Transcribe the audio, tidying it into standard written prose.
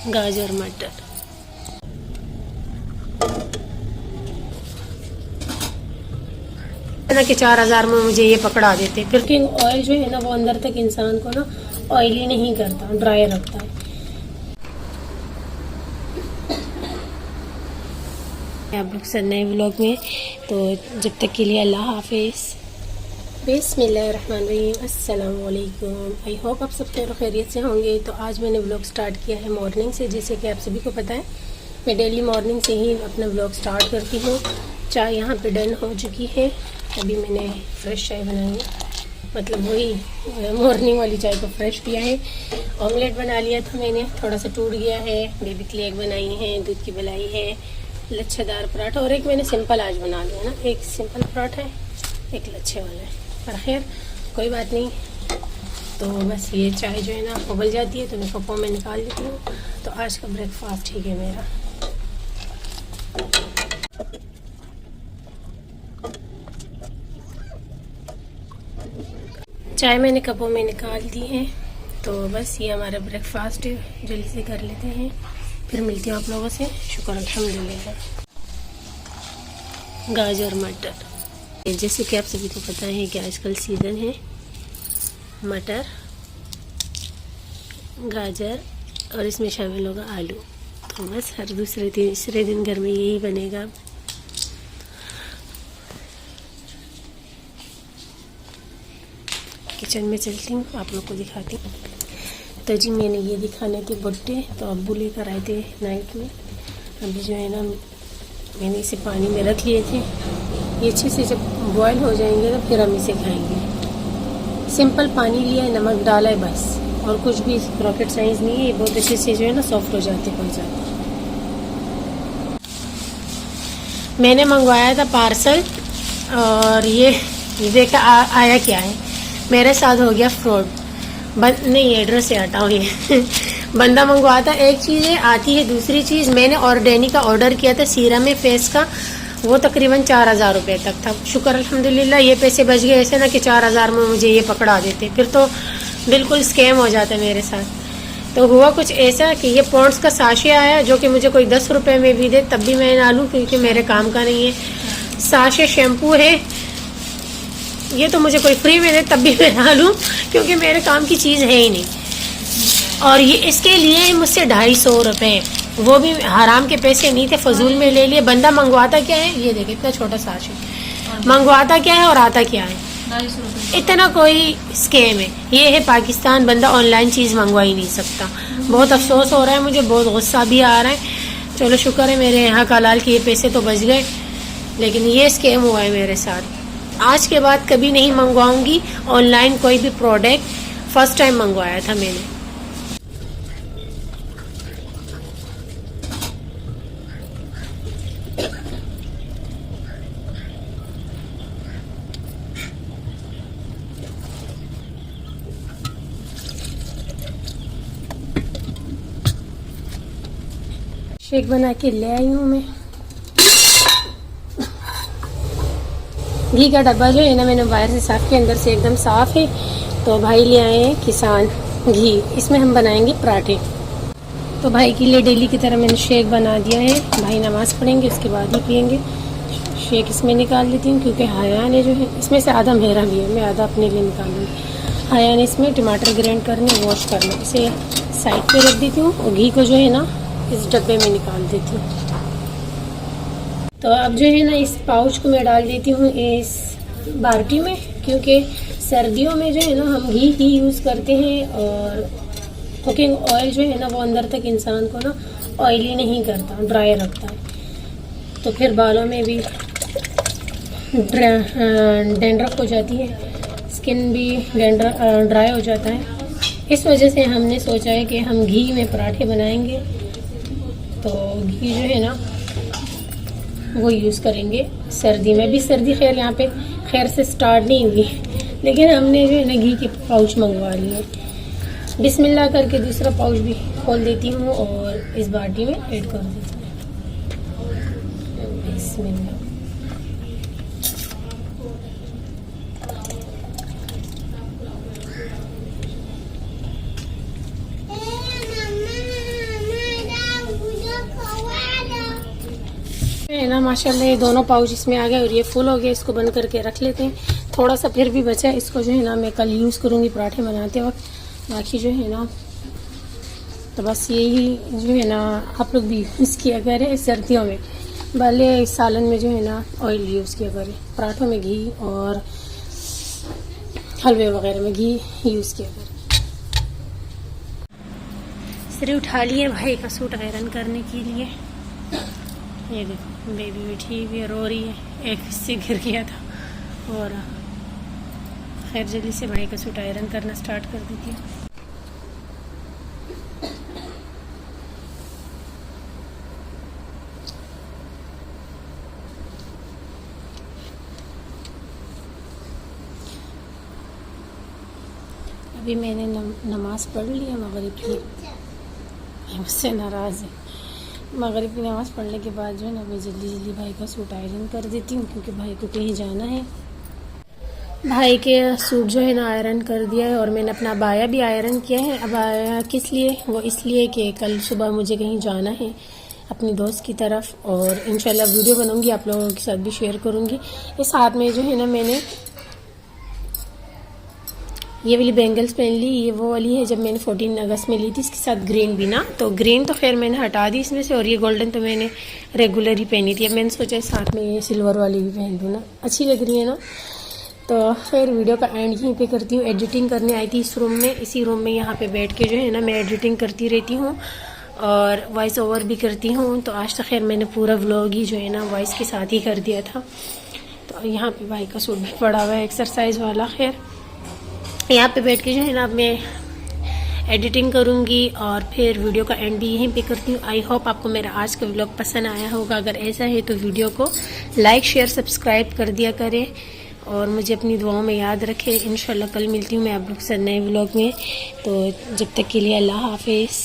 गाजर मटर। ना कि 4,000 में मुझे ये पकड़ा देते। फिर कुकिंग ऑयल जो है ना वो अंदर तक इंसान को ना ऑयली नहीं करता, ड्राई रखता है। आप लोग सर नए व्लॉग में, तो जब तक के लिए अल्लाह हाफिज़। बिस्मिल्लाहिर्रहमानिर्रहीम, अस्सलाम वालेकुम। आई होप आप सब खैरियत से होंगे। तो आज मैंने व्लॉग स्टार्ट किया है मॉर्निंग से। जैसे कि आप सभी को पता है मैं डेली मॉर्निंग से ही अपना व्लॉग स्टार्ट करती हूँ। चाय यहाँ पे डन हो चुकी है। अभी मैंने फ्रेश चाय बनाई है, मतलब वही मॉर्निंग वाली चाय को फ्रेश किया है। ऑमलेट बना लिया था मैंने, थोड़ा सा टूट गया है। बेबी के लिए एग बनाई है, दूध की मलाई है, लच्छेदार पराठा, और एक मैंने सिंपल आज बना लिया ना। एक सिंपल पराठा है, एक लच्छे वाला है, पर खैर कोई बात नहीं। तो बस ये चाय जो है ना उबल जाती है तो मैं कपों में निकाल लेती हूँ। तो आज का ब्रेकफास्ट ठीक है मेरा। चाय मैंने कपों में निकाल दी है। तो बस ये हमारा ब्रेकफास्ट है, जल्दी से कर लेते हैं, फिर मिलती हूँ आप लोगों से। शुक्र अल्हम्दुलिल्लाह। गाजर मटर, जैसे कि आप सभी को पता है कि आजकल सीज़न है मटर, गाजर और इसमें शामिल होगा आलू। तो बस हर दूसरे तीसरे दिन घर में यही बनेगा। किचन में चलती हूँ, आप लोग को दिखाती हूँ। तो जी मैंने ये दिखाने थे भुट्टे, तो अब्बू लेकर आए थे नाइट में। अभी जो है ना मैंने इसे पानी में रख लिए थे। ये अच्छे से जब बॉयल हो जाएंगे तो फिर हम इसे खाएंगे। सिंपल पानी लिया है, नमक डाला है बस, और कुछ भी रॉकेट साइंस नहीं है। ये बहुत अच्छे से जो है ना सॉफ्ट हो जाते पड़ जाते। मैंने मंगवाया था पार्सल, और ये देखा आया क्या है। मेरे साथ हो गया फ्रॉड। नहीं, एड्रेस से हटाओ ये बंदा मंगवाता एक चीज़ है, आती है दूसरी चीज़। मैंने ऑर्गेनिक का ऑर्डर किया था सीरम में फेस का, वो तकरीबन 4,000 रुपये तक था। शुक्र अल्हम्दुलिल्लाह ये पैसे बच गए। ऐसे ना कि 4,000 में मुझे ये पकड़ा देते, फिर तो बिल्कुल स्कैम हो जाता मेरे साथ। तो हुआ कुछ ऐसा कि ये पॉन्ड्स का साशे आया, जो कि मुझे कोई 10 रुपये में भी दे तब भी मैं ना लूँ, क्योंकि मेरे काम का नहीं है। साशे शैम्पू है, ये तो मुझे कोई फ्री में दे तब भी मैं ना लूँ, क्योंकि मेरे काम की चीज़ है ही नहीं। और ये इसके लिए मुझसे 250 रुपये, वो भी हराम के पैसे नहीं थे, फजूल में ले लिए। बंदा मंगवाता क्या है, ये देखे इतना छोटा साशे, मंगवाता क्या है और आता क्या है। इतना कोई स्कैम है। ये है पाकिस्तान, बंदा ऑनलाइन चीज़ मंगवा ही नहीं सकता। बहुत अफसोस हो रहा है मुझे, बहुत गुस्सा भी आ रहा है। चलो शुक्र है मेरे यहाँ का लाल के ये पैसे तो बच गए, लेकिन ये स्कैम हुआ है मेरे साथ। आज के बाद कभी नहीं मंगवाऊंगी ऑनलाइन कोई भी प्रोडक्ट। फर्स्ट टाइम मंगवाया था मैंने। शेक बना के ले आई हूँ मैं। घी का डब्बा जो है ना मैंने बाहर से साफ किया, अंदर से एकदम साफ है। तो भाई ले आए हैं किसान घी, इसमें हम बनाएंगे पराठे। तो भाई के लिए डेली की तरह मैंने शेक बना दिया है। भाई नमाज पढ़ेंगे उसके बाद ही पियेंगे। शेक इसमें निकाल लेती हूँ, क्योंकि हाया ने जो है इसमें से आधा मेरा भी है, मैं आधा अपने लिए निकालूँगी। हाया ने इसमें टमाटर ग्राइंड करने, वॉश करना, इसे साइड पे रख देती हूँ, और घी को जो है ना इस डब्बे में निकाल देती हूँ। तो अब जो है ना इस पाउच को मैं डाल देती हूँ इस बाल्टी में, क्योंकि सर्दियों में जो है ना हम घी ही यूज़ करते हैं, और कुकिंग ऑयल जो है ना वो अंदर तक इंसान को ना ऑयली नहीं करता, ड्राई रखता है। तो फिर बालों में भी डैंड्रफ हो जाती है, स्किन भी ड्राई हो जाता है। इस वजह से हमने सोचा है कि हम घी में पराठे बनाएंगे। तो घी जो है ना वो यूज़ करेंगे सर्दी में भी। सर्दी खैर यहाँ पे खैर से स्टार्ट नहीं हुई, लेकिन हमने जो है ना घी के पाउच मंगवा लिए। बिस्मिल्लाह करके दूसरा पाउच भी खोल देती हूँ और इस बाल्टी में ऐड कर देती हूँ। बिस्मिल्लाह। है ना माशाल्लाह ये दोनों पाउच इसमें आ गए और ये फुल हो गया। इसको बंद करके रख लेते हैं। थोड़ा सा फिर भी बचा है, इसको जो है ना मैं कल यूज़ करूँगी पराठे बनाते वक्त। बाकी जो है ना तो बस यही जो है ना आप लोग भी यूज़ किया करें सर्दियों में, भले सालन में जो है ना ऑयल यूज़ किया करें, पराठों में घी और हलवे वगैरह में घी यूज़ किया करें। सिरे उठा लिए भाई का सूट आयरन करने के लिए। ये देखो बेबी बैठी हुई रो रही है, एक हिस्से गिर गया था। और खैर जल्दी से भाई का सूट आयरन करना स्टार्ट कर देती हूँ। अभी मैंने नमाज़ पढ़ लिया मगरिब की, मुझसे नाराज़ है। मगरिब की नमाज़ पढ़ने के बाद जो है ना मैं जल्दी भाई का सूट आयरन कर देती हूँ, क्योंकि भाई को कहीं जाना है। भाई के सूट जो है ना आयरन कर दिया है और मैंने अपना अबाया भी आयरन किया है। अबाया किस लिए? वो इसलिए कि कल सुबह मुझे कहीं जाना है अपनी दोस्त की तरफ, और इंशाल्लाह वीडियो बनाऊंगी, आप लोगों के साथ भी शेयर करूंगी। इस हाथ में जो है ना मैंने ये वाली बैंगल्स पहन ली। ये वो वाली है जब मैंने 14 अगस्त में ली थी, इसके साथ ग्रीन भी ना, तो ग्रीन तो खैर मैंने हटा दी इसमें से, और ये गोल्डन तो मैंने रेगुलर ही पहनी थी। अब मैंने सोचा साथ में ये सिल्वर वाली भी पहन दूँ ना, अच्छी लग रही है ना। तो फिर वीडियो का एंड यहीं पे करती हूँ। एडिटिंग करने आई थी इस रूम में, इसी रूम में यहाँ पे बैठ के जो है ना मैं एडिटिंग करती रहती हूँ और वॉइस ओवर भी करती हूँ। तो आज तक खैर मैंने पूरा व्लॉग ही जो है ना वॉइस के साथ ही कर दिया था। तो यहाँ पे भाई का सूट भी पड़ा हुआ है एक्सरसाइज वाला। खैर यहाँ पे बैठ के जो है ना अब मैं एडिटिंग करूँगी और फिर वीडियो का एंड भी यहीं पे करती हूँ। आई होप आपको मेरा आज का व्लॉग पसंद आया होगा। अगर ऐसा है तो वीडियो को लाइक शेयर सब्सक्राइब कर दिया करें और मुझे अपनी दुआओं में याद रखें। इंशाल्लाह कल मिलती हूँ मैं आप लोग के साथ नए व्लॉग में। तो जब तक के लिए अल्लाह हाफिज़।